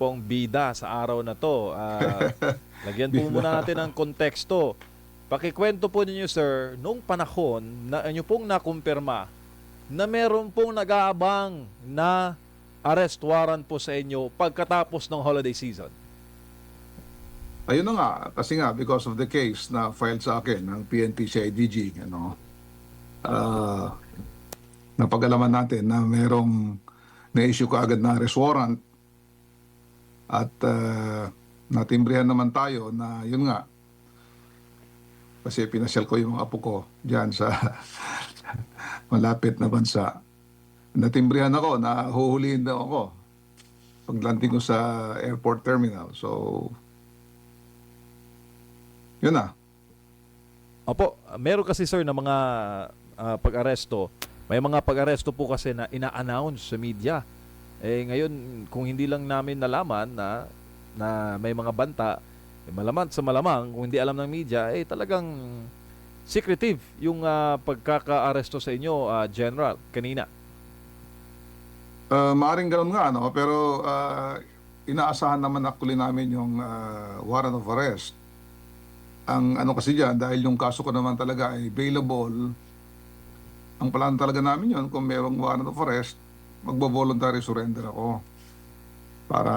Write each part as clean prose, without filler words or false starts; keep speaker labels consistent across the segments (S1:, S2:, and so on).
S1: pong bida sa araw na to. Lagyan po muna
S2: Bida.
S1: natin ng konteksto. Pakikwento po ninyo, sir, nung panahon na inyo pong nakumpirma na meron pong nag-aabang na arrest warrant po sa inyo pagkatapos ng holiday season.
S2: Ayun na nga, kasi nga, because of the case na filed sa akin ng PNP CIDG, napag-alaman natin na merong na-issue kaagad na arrest warrant at natimbrihan naman tayo na yun nga, kasi pinasyal ko yung apo ko dyan sa malapit na bansa. Natimbrihan ako na huhulihin daw ako paglanding ko sa airport terminal. So, yun na.
S1: Opo, meron kasi sir na mga pag-aresto. May mga pag-aresto po kasi na ina-announce sa media. Eh ngayon, kung hindi lang namin nalaman na may mga banta, malaman sa malamang, kung hindi alam ng media, talagang secretive yung pagkaka-aresto sa inyo, General, kanina.
S2: Maaring ganun nga, no? Pero inaasahan naman actually namin yung warrant of arrest. Ang ano kasi dyan, dahil yung kaso ko naman talaga ay bailable, ang plano talaga namin yun, kung merong warrant of arrest, magbo-voluntary surrender ako para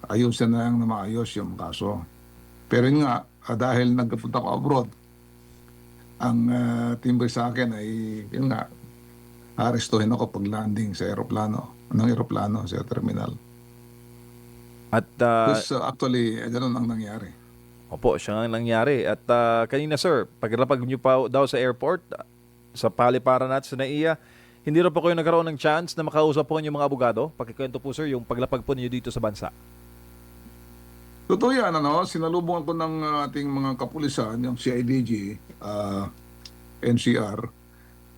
S2: ayusin na yung na maayos yung kaso. Pero yun nga, dahil nagpunta ko abroad, ang timbre sa akin ay, yun nga, arestuhin ako pag landing sa aeroplano sa terminal.
S1: At
S2: Which actually, ganun ang nangyari.
S1: opo, siya nga nangyari. At kanina sir, paglapag niyo pa daw sa airport, sa paliparan natin sa NAIA, hindi rin po kayo nagkaroon ng chance na makausap po yung mga abogado? Pakikwento po sir, yung paglapag po niyo dito sa bansa.
S2: Totoo yan, sinalubungan ko ng ating mga kapulisan, yung CIDG, NCR,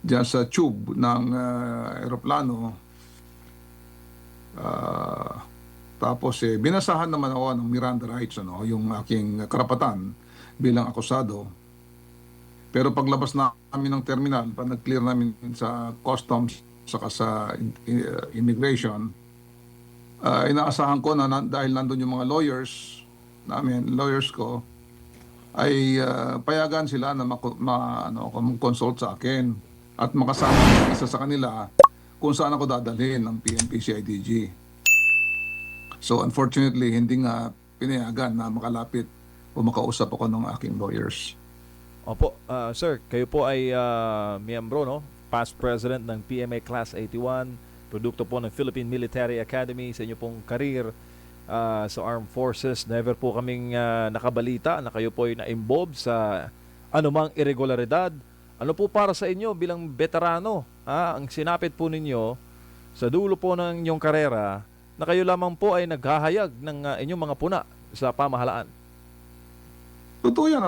S2: dyan sa tube ng aeroplano. Tapos binasahan naman ako ng Miranda rights, yung aking karapatan bilang akusado. Pero paglabas namin ng terminal, pag nag-clear namin sa customs saka sa immigration, inaasahan ko na dahil nandun yung mga lawyers ko, ay payagan sila na mag-consult sa akin at makasama ng isa sa kanila kung saan ako dadalhin ng PNP CIDG. So unfortunately, hindi nga pinayagan na makalapit o makausap ako ng aking lawyers.
S1: Opo, sir, kayo po ay miyembro, no? Past president ng PMA Class 81, produkto po ng Philippine Military Academy sa inyo pong career sa Armed Forces. Never po kaming nakabalita na kayo po ay na-involved sa anumang irregularidad. Ano po para sa inyo bilang veterano, ang sinapit po ninyo sa dulo po ng inyong karera na kayo lamang po ay naghahayag ng inyong mga puna sa pamahalaan?
S2: Totoo yan,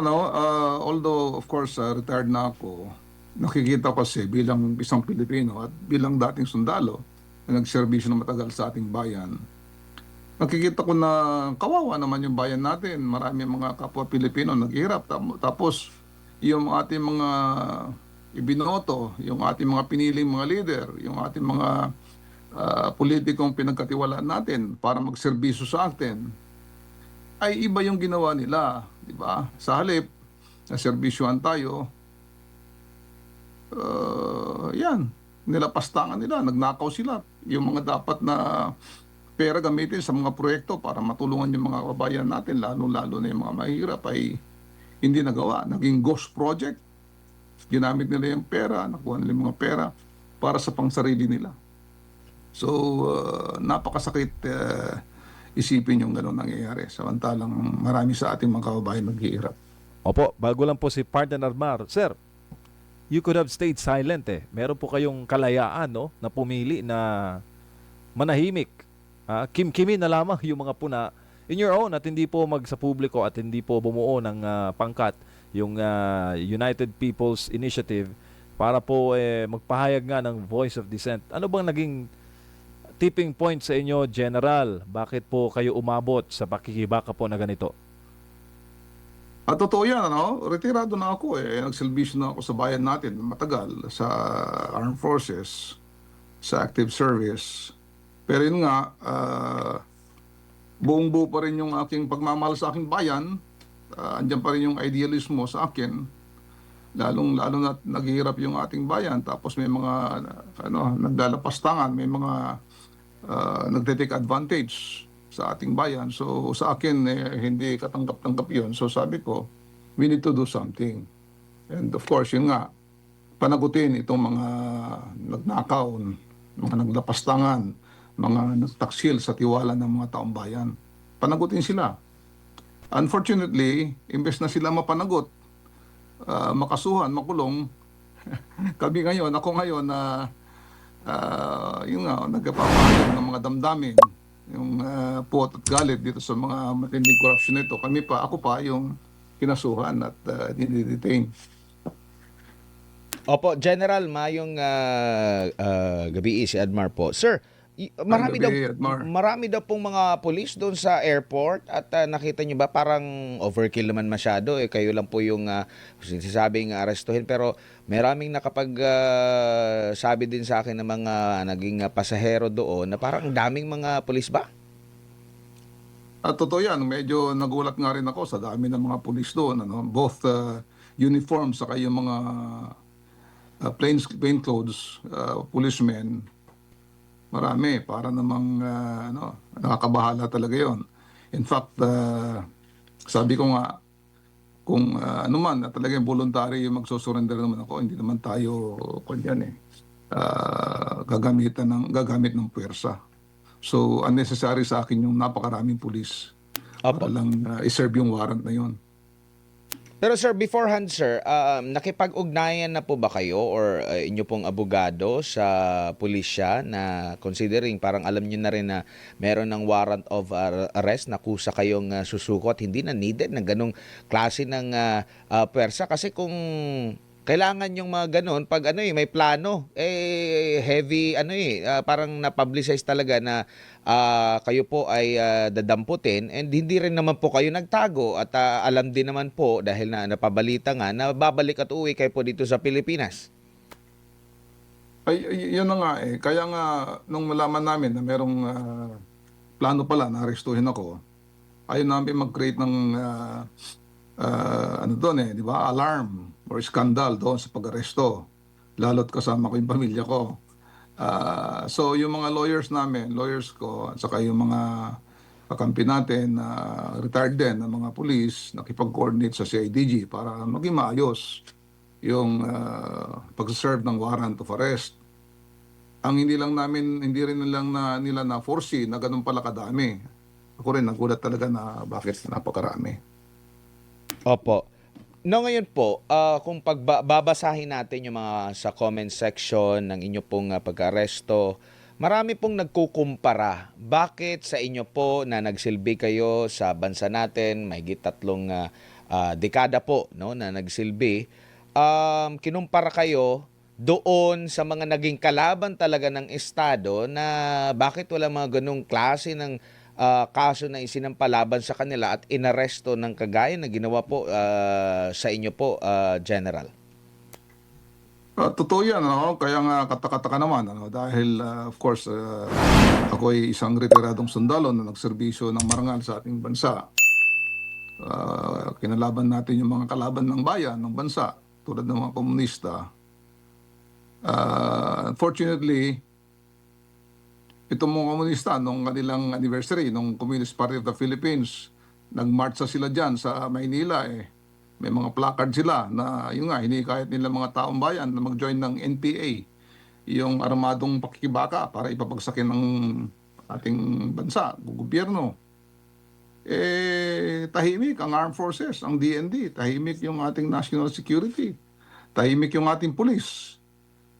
S2: although of course retired na ako, nakikita ko kasi bilang isang Pilipino at bilang dating sundalo na nagserbisyo na matagal sa ating bayan, nakikita ko na kawawa naman yung bayan natin. Marami mga kapwa Pilipino naghihirap. Tapos yung ating mga ibinoto, yung ating mga piniling mga leader, yung ating mga politikong pinagkatiwalaan natin para magserbisyo sa atin, ay iba yung ginawa nila, di ba? Sa halip na serbisyohan tayo, yan, nilapastangan nila, nagnakaw sila. Yung mga dapat na pera gamitin sa mga proyekto para matulungan yung mga kababayan natin, lalo-lalo na yung mga mahirap, ay hindi nagawa. Naging ghost project. Ginamit nila yung pera, nakuha nila yung mga pera para sa pangsarili nila. So, napakasakit isipin yung gano'n nangyayari. Samantalang marami sa ating mga kababayan naghihirap.
S1: Opo, bago lang po si Partner Armar. Sir, you could have stayed silent eh. Meron po kayong kalayaan, no, na pumili na manahimik. Kim-kimin na lamang yung mga puna in your own at hindi po sa publiko at hindi po bumuo ng pangkat yung United People's Initiative para po magpahayag nga ng voice of dissent. Ano bang naging tipping point sa inyo, General? Bakit po kayo umabot sa pakikibaka po na ganito?
S2: At totoo yan, retirado na ako Nagsilbisyo na ako sa bayan natin matagal sa Armed Forces, sa active service. Pero yun nga, buong-buo pa rin yung aking pagmamahal sa aking bayan. Andyan pa rin yung idealismo sa akin, lalong-lalo na naghihirap yung ating bayan, tapos may mga naglalapastangan, may mga nagte-take advantage sa ating bayan. So sa akin, hindi katanggap-tanggap yun. So sabi ko, we need to do something. And of course, yun nga, panagutin itong mga nagnakaw, mga naglapastangan, mga nagtaksil sa tiwala ng mga taong bayan. Panagutin sila. Unfortunately, imbes na sila mapanagot, makasuhan, makulong, kami ngayon, ako ngayon na yun nga, nagpapahayag ng mga damdamin, yung puot at galit dito sa mga matinding corruption nito. Ako pa yung kinasuhan at dinidetain.
S3: Opo, General, mayong gabi si Admar po. Sir, marami daw
S2: Gabi, Admar.
S3: marami daw pong mga pulis doon sa airport at nakita niyo ba parang overkill naman masyado kayo lang po yung sinasabing arestuhin pero maraming sabi din sa akin ng mga naging pasahero doon na parang daming mga pulis ba?
S2: At totoo yan, medyo nagulat nga rin ako sa dami ng mga pulis doon, both uniform saka yung mga plainclothes policemen. Marami, para namang nakakabahala talaga yon. In fact, sabi ko nga, kung ano man, talagang voluntary yung magsusurrender naman ako, hindi naman tayo gagamit ng puwersa. So, unnecessary sa akin yung napakaraming pulis para
S3: Opo.
S2: lang iserve yung warrant na yon.
S3: Pero sir, beforehand sir, nakipag-ugnayan na po ba kayo or inyo pong abogado sa pulisya na considering parang alam nyo na rin na meron ng warrant of arrest na kusa kayong susuko at hindi na needed ng ganong klase ng pwersa? Kasi kung kailangan yung mga ganon, pag may plano, heavy, parang na-publicize talaga na kayo po ay dadamputin and hindi rin naman po kayo nagtago at alam din naman po dahil na napabalita nga na babalik at uwi kayo po dito sa Pilipinas.
S2: Yun na nga eh. Kaya nga, nung malaman namin na merong plano pala na arestuhin ako, ayaw namin mag-create ng di ba, alarm or scandal doon sa pag-aresto. Lalo't kasama ko yung pamilya ko. So yung mga lawyers ko, at saka yung mga kakampi natin na retired din ng mga pulis, nakipag-coordinate sa CIDG para maging maayos yung pag-serve ng warrant of arrest. Ang hindi rin nila na foresee na ganun pala kadami. Ako rin nagulat talaga na bakit napakarami.
S3: Opo. No, ngayon po, kung babasahin natin yung mga sa comment section ng inyo pong pag-aresto, marami pong nagkukumpara. Bakit sa inyo po na nagsilbi kayo sa bansa natin, mahigit 3 dekada po no, na nagsilbi, kinumpara kayo doon sa mga naging kalaban talaga ng Estado na bakit wala mga ganong klase ng kaso na isinampalaban sa kanila at inaresto ng kagaya na ginawa po sa inyo po, General?
S2: Totoo yan, kaya nga katakataka naman, dahil of course, ako ay isang retiradong sundalo na nagserbisyo ng marangal sa ating bansa. Kinalaban natin yung mga kalaban ng bayan, ng bansa, tulad ng mga komunista. Unfortunately, itong mga komunista, nung kanilang anniversary, nung Communist Party of the Philippines, nagmarcha sila dyan sa Maynila May mga placard sila na yun nga, hinikayat nila mga taong bayan na mag-join ng NPA, yung armadong pakikibaka para ipapagsakin ng ating bansa, gobyerno. Tahimik ang armed forces, ang DND, tahimik yung ating national security, tahimik yung ating police.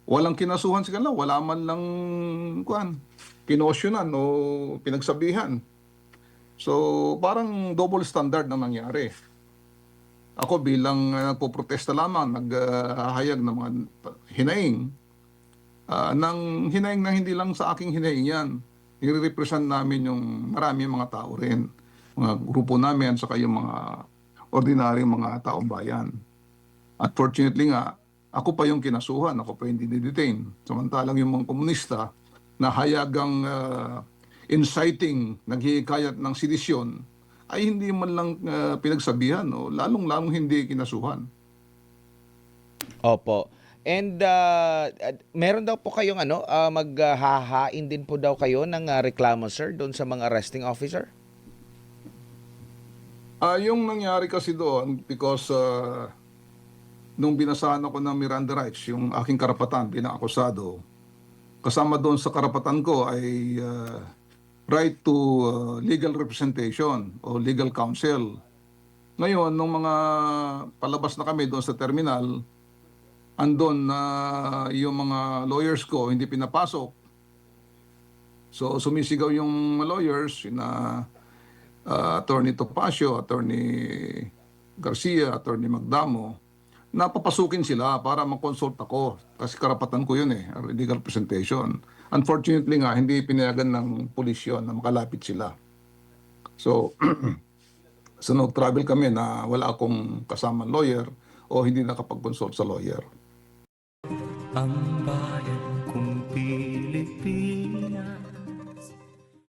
S2: Walang kinasuhan sa kanila, wala man lang kinosyonan o pinagsabihan. So, parang double standard na nangyari. Ako bilang nagpo-protesta lamang, naghahayag ng mga hinaing, na hindi lang sa aking hinaing yan. I-represent namin yung maraming mga tao rin, mga grupo namin, saka yung mga ordinaryong mga taong bayan. At fortunately nga, ako pa yung kinasuhan, ako pa yung dinidetain. Samantalang yung mga komunista na hayagang inciting, naghihikayat ng sedisyon, ay hindi man lang pinagsabihan o lalong-lalong hindi kinasuhan.
S3: Opo. And meron daw po kayong maghahain din po daw kayo ng reklamo, sir, doon sa mga arresting officer?
S2: Yung nangyari kasi doon, because nung binasahan ako ng Miranda rights, yung aking karapatan bilang akusado, kasama doon sa karapatan ko ay right to legal representation o legal counsel. Ngayon, nung mga palabas na kami doon sa terminal, andon na yung mga lawyers ko hindi pinapasok. So sumisigaw yung mga lawyers na Attorney Topacio, Attorney Garcia, Attorney Magdamo, na papasukin sila para mag-consult ako kasi karapatan ko yun legal representation. Unfortunately nga, hindi pinayagan ng pulis yun na makalapit sila. So, so nag-travel kami na wala akong kasama lawyer o hindi nakapag-consult sa lawyer.
S4: Ang